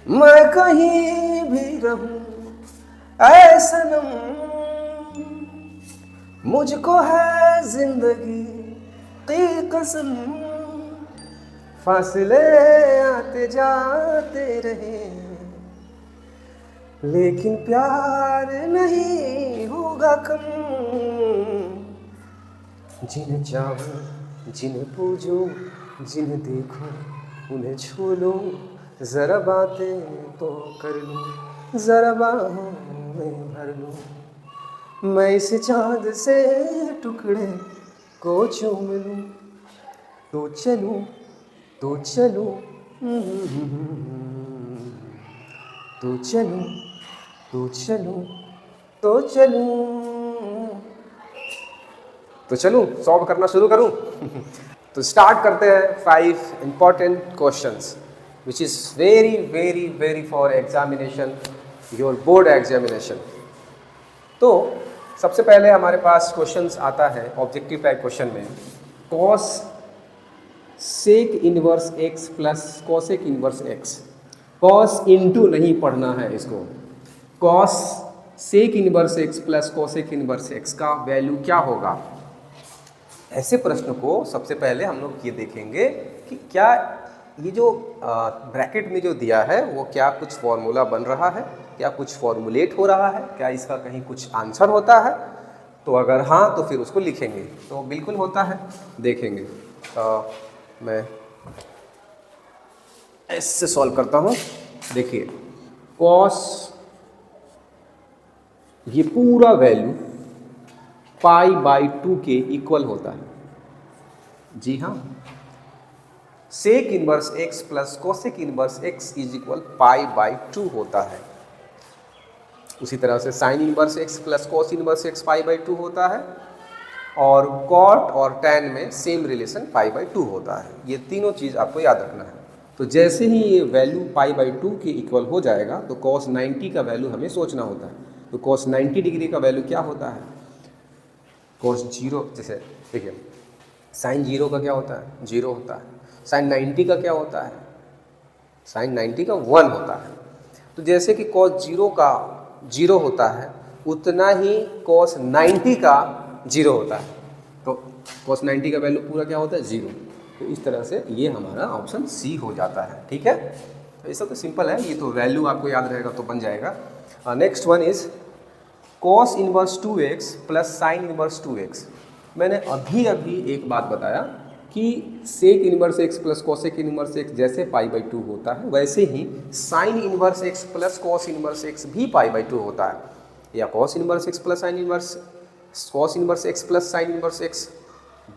मैं कहीं भी रहूं ऐ सनम, मुझको है जिंदगी की कसम, फासले आते जाते रहे लेकिन प्यार नहीं होगा कम। जिन्हें चाहूं जिन्हें पूजूं जिन्हें देखूं उन्हें छू लूं, जरा बातें तो कर लूं, जरा बाहों में भर लूं, मैं इस चांद से टुकड़े को चूम लूं, तो चलूं तो चलूं, तो चलूं तो चलूं तो चलूं, तो चलूं सॉल्व करना शुरू करूं। तो स्टार्ट करते हैं 5 important questions which is very very very for examination, your board examination. तो सबसे पहले हमारे पास क्वेश्चंस आता है ऑब्जेक्टिव टाइप क्वेश्चन में, cosec inverse x plus cosec inverse x. Cos into नहीं पढ़ना है इसको, cosec inverse x plus cosec inverse x का वैल्यू क्या होगा। ऐसे प्रश्न को सबसे पहले हम लोग ये देखेंगे कि क्या ये जो ब्रैकेट में जो दिया है वो क्या कुछ फॉर्मूला बन रहा है, क्या कुछ फॉर्मुलेट हो रहा है, क्या इसका कहीं कुछ आंसर होता है। तो अगर हाँ तो फिर उसको लिखेंगे, तो बिल्कुल होता है, देखेंगे। मैं ऐसे सॉल्व करता हूँ। देखिए कॉस ये पूरा वैल्यू π/2 के इक्वल होता है। जी हाँ, sec inverse x plus cosec inverse x is equal π/2 होता है। उसी तरह से sine inverse x plus cos inverse x π/2 होता है, और कॉट और टैन में सेम रिलेशन π/2 होता है। ये तीनों चीज़ आपको याद रखना है। तो जैसे ही ये वैल्यू π/2 के इक्वल हो जाएगा तो cos 90 का वैल्यू हमें सोचना होता है। तो cos 90 डिग्री का वैल्यू क्या होता है, cos 0, जैसे देखिए साइन 0 का क्या होता है, 0 होता है। साइन 90 का क्या होता है, साइन 90 का 1 होता है। तो जैसे कि cos 0 का 0 होता है उतना ही cos 90 का 0 होता है। तो cos 90 का वैल्यू पूरा क्या होता है, 0। तो इस तरह से ये हमारा ऑप्शन सी हो जाता है। ठीक है, तो ये सब तो सिंपल है, ये तो वैल्यू आपको याद रहेगा तो बन जाएगा। Next one is cos inverse 2x plus sine inverse 2x। मैंने अभी एक बात बताया कि sec inverse x plus cosec inverse x जैसे π/2 होता है, वैसे ही sine inverse x plus cos inverse x भी π/2 होता है, या cos inverse x plus sine inverse cos inverse x plus sine inverse x,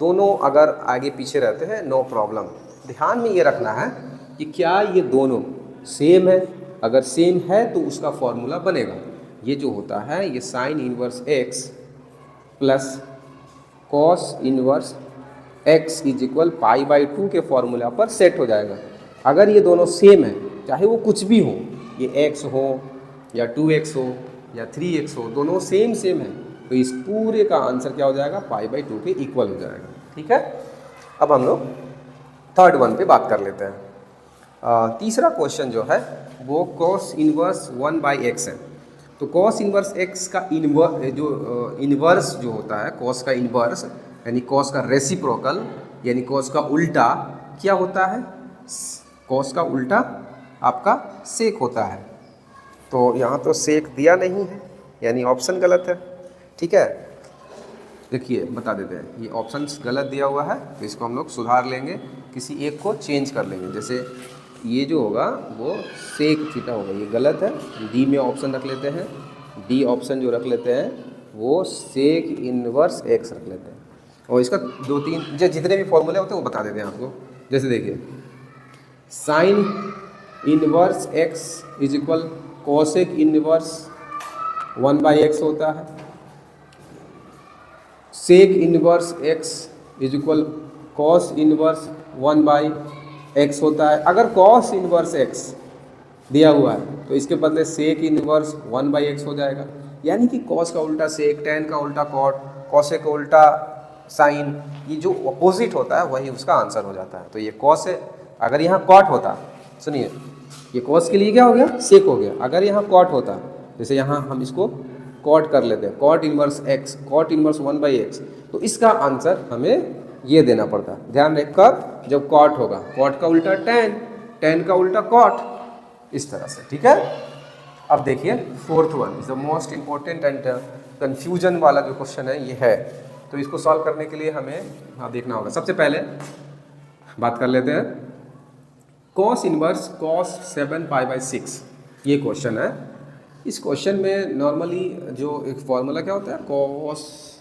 दोनों अगर आगे पीछे रहते हैं नो प्रॉब्लम। ध्यान में ये रखना है कि क्या ये दोनों सेम है, अगर सेम है तो उसका फॉर्मूला बनेगा। ये जो होता है ये sine inverse x plus cos inverse x is equal π/2 के फॉर्मूला पर सेट हो जाएगा। अगर ये दोनों सेम है, चाहे वो कुछ भी हो, ये x हो या 2x हो या 3x हो, दोनों सेम है, तो इस पूरे का आंसर क्या हो जाएगा, π/2 के इक्वल हो जाएगा। ठीक है, अब हम लोग थर्ड वन पे बात कर लेते हैं। तीसरा क्वेश्चन जो है वो cos इनवर्स 1/x है। तो cos इनवर्स x का इनवर्स जो होता है, cos का इनवर्स यानी cos का रेसिप्रोकल यानी cos का उल्टा क्या होता है, cos का उल्टा आपका सेक होता है। तो यहाँ तो सेक दिया नहीं है यानी ऑप्शन गलत है। ठीक है, देखिए बता देते हैं, ये ऑप्शंस गलत दिया हुआ है तो इसको हम लोग सुधार लेंगे, किसी एक को चेंज कर लेंगे। जैसे ये जो होगा वो सेक थीटा होगा, ये गलत है, डी में ऑप्शन रख लेते हैं, डी ऑप्शन जो रख लेते हैं वो सेक इनवर्स एक्स रख लेते हैं, और इसका 2-3 जितने भी फॉर्मूले होते हैं वो बता देते हैं आपको। जैसे देखिए sine inverse x is equal cosec inverse 1/x होता है, sec inverse x is equal cos inverse 1/x होता है। अगर कॉस इनवर्स x दिया हुआ है तो इसके बदले सेक इनवर्स 1/x हो जाएगा, यानी कि कॉस का उल्टा सेक, टैन का उल्टा कॉट, कॉसेक का उल्टा साइन, ये जो अपोजिट होता है वही उसका आंसर हो जाता है। तो ये कॉस है, अगर यहाँ कॉट होता, सुनिए ये कॉस के लिए क्या हो गया, सेक हो गया। अगर यहाँ कॉट होता, जैसे यहाँ हम इसको कॉट कर लेते हैं, cot inverse x, cot inverse 1/x, तो इसका आंसर हमें ये देना पड़ता। ध्यान रख, कब, जब कॉट होगा, कॉट का उल्टा टैन, टैन का उल्टा कॉट, इस तरह से, ठीक है। अब देखिए fourth one is the most important and confusion वाला जो क्वेश्चन है ये है। तो इसको सॉल्व करने के लिए हमें देखना होगा। सबसे पहले बात कर लेते हैं कॉस इनवर्स कॉस 7π/6, ये क्वेश्चन है। इस क्वेश्चन में नॉर्मली जो एक फॉर्मूला क्या होता है, cos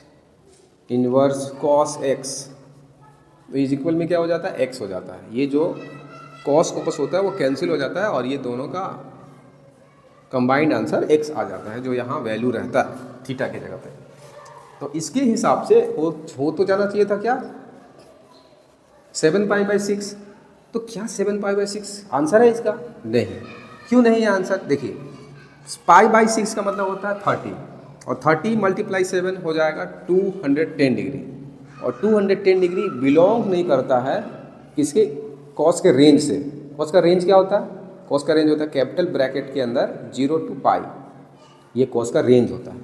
inverse cos x is equal में क्या हो जाता है, एक्स हो जाता है। ये जो कॉस कॉस होता है वो कैंसिल हो जाता है और ये दोनों का कंबाइंड आंसर एक्स आ जाता है, जो यहाँ वैल्यू रहता है थीटा की जगह पे। तो इसके हिसाब से हो तो जाना चाहिए था क्या, 7π/6। तो क्या 7π/6 आंसर है इसका? नहीं। क्यों नहीं है आंसर? देखिए π/6 का मतलब होता है 30, और 30 × 7 हो जाएगा 210 डिग्री, और 210 डिग्री बिलोंग नहीं करता है किसके, कॉस के रेंज से। कॉस का रेंज क्या होता है, कॉस का रेंज होता है कैपिटल ब्रैकेट के अंदर 0 to π, ये कॉस का रेंज होता है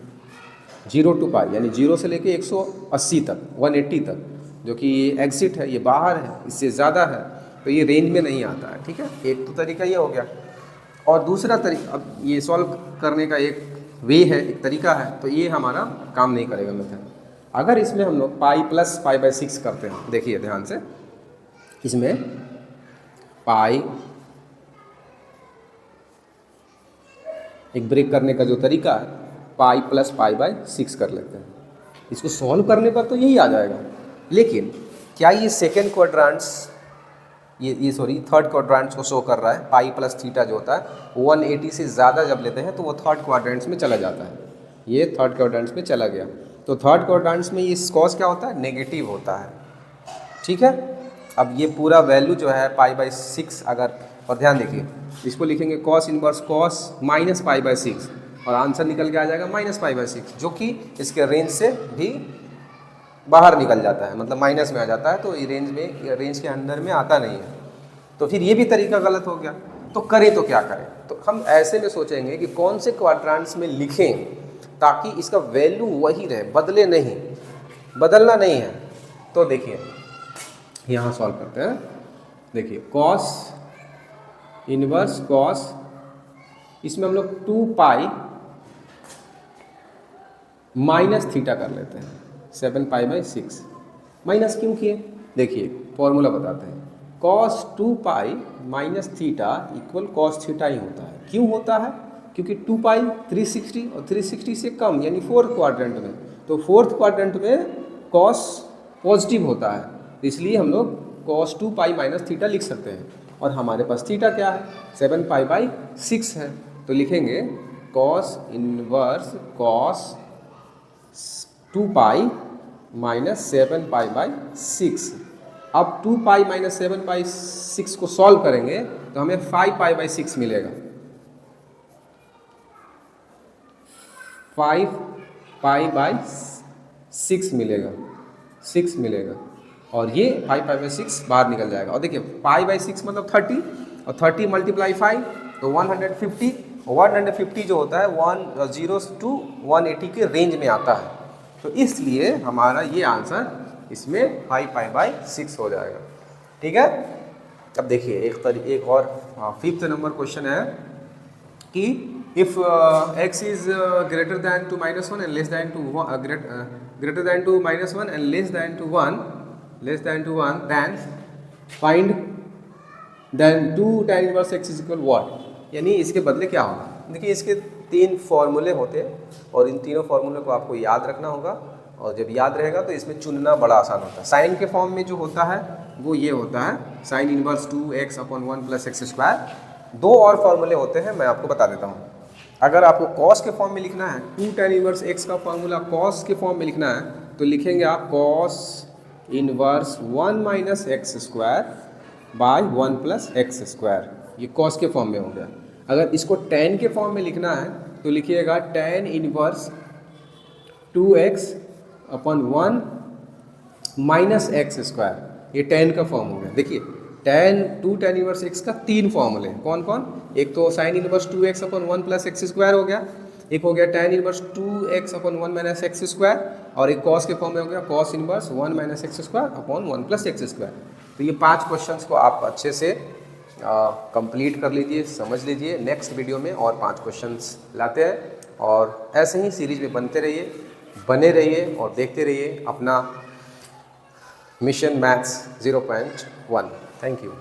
0 to π, यानी 0 से लेके 180 तक, 180 तक, जो कि ये एग्जिट है, ये बाहर है, इससे ज़्यादा है, तो ये रेंज में नहीं आता है, ठीक है। एक तो तरीका ये हो गया, और दूसरा तरीका, अब ये सॉल्व करने का एक वे है, एक तरीका है, तो ये हमारा काम नहीं करेगा मेथड। अगर इसमें हम लोग पाई प्लस π/6 करते हैं, देखिए ध्यान से, इसमें पाई एक ब्रेक करने का जो तरीका है, पाई प्लस π/6 कर लेते हैं। इसको सॉल्व करने पर तो यही आ जाएगा, लेकिन क्या ये सेकेंड क्वाड्रेंट्स, ये सॉरी थर्ड क्वाड्रेंट्स को शो कर रहा है? पाई प्लस थीटा जो होता है 180 से ज़्यादा जब लेते हैं तो वो थर्ड क्वाड्रेंट्स में चला जाता है, ये थर्ड क्वाड्रेंट्स में चला गया। तो थर्ड क्वाड्रेंट्स में ये कॉस क्या होता है, नेगेटिव होता है, ठीक है। अब ये पूरा वैल्यू जो है π/6, अगर, और ध्यान देखिए इसको लिखेंगे कॉस इनवर्स कॉस माइनस π/6, और आंसर निकल के आ जाएगा -π/6, जो कि इसके रेंज से भी बाहर निकल जाता है, मतलब माइनस में आ जाता है, तो ये रेंज के अंदर में आता नहीं है। तो फिर ये भी तरीका गलत हो गया। तो करें तो क्या करें? तो हम ऐसे में सोचेंगे कि कौन से क्वाड्रेंट्स में लिखें ताकि इसका वैल्यू वही रहे, बदले नहीं, बदलना नहीं है। तो देखिए यहाँ सॉल्व करते हैं। देखिए कॉस इनवर्स कॉस, इसमें हम लोग 2π माइनस थीटा कर लेते हैं, 7π/6। माइनस क्यों किए? देखिए फॉर्मूला बताते हैं, cos 2π minus theta equal cos theta ही होता है। क्यों होता है? क्योंकि 2π 360 और 360 से कम, यानी फोर्थ क्वाड्रेंट में, तो फोर्थ क्वाड्रेंट में cos पॉजिटिव होता है, इसलिए हम लोग cos 2π माइनस थीटा लिख सकते हैं। और हमारे पास थीटा क्या है, 7π/6 है, तो लिखेंगे cos इनवर्स cos 2π माइनस 7π/6। अब 2π माइनस 7π/6 को सॉल्व करेंगे तो हमें 5π/6 मिलेगा, 5π/6 मिलेगा, 6 मिलेगा, और ये 5π/6 बाहर निकल जाएगा। और देखिए π/6 मतलब 30, और 30 × 5 तो 150, 150 जो होता है 10 to 180 के रेंज में आता है, तो इसलिए हमारा ये आंसर इसमें 5π/6 हो जाएगा, ठीक है। अब देखिए एक और 5th नंबर क्वेश्चन है कि if x is greater than two -1 and less than two greater than two -1 and less than two 1 then find then 2 tan inverse x is equal what, यानी इसके बदले क्या होगा। देखिए इसके 3 फॉर्मूले होते हैं, और इन तीनों फॉर्मूले को आपको याद रखना होगा, और जब याद रहेगा तो इसमें चुनना बड़ा आसान होता है। साइन के फॉर्म में जो होता है वो ये होता है, साइन इनवर्स 2x/1 + x²। 2 और फॉर्मूले होते हैं, मैं आपको बता देता हूँ। अगर आपको कॉस के फॉर्म में लिखना है, 2 tan इनवर्स x का फॉर्मूला कॉस के फॉर्म में लिखना है, तो लिखेंगे आप कॉस इनवर्स 1 - x²/1 + x², ये कॉस के फॉर्म में हो गया। अगर इसको tan के फॉर्म में लिखना है तो लिखिएगा tan इनवर्स 2x/1 - x², ये tan का फॉर्म हो गया। देखिए tan इनवर्स एक्स का 3 फॉर्मूले हैं। कौन कौन? एक तो साइन इनवर्स 2x अपन 1 प्लस एक्स स्क्वायर हो गया, एक हो गया tan इनवर्स 2x अपन 1 माइनस एक्स स्क्वायर, और एक कॉस के फॉर्म में हो गया cos inverse 1 minus x square upon 1 plus x square. तो ये 5 क्वेश्चंस को आप अच्छे से कंप्लीट कर लीजिए, समझ लीजिए। नेक्स्ट वीडियो में और 5 क्वेश्चंस लाते हैं, और ऐसे ही सीरीज में बने रहिए और देखते रहिए अपना मिशन मैथ्स 0.1। Thank you.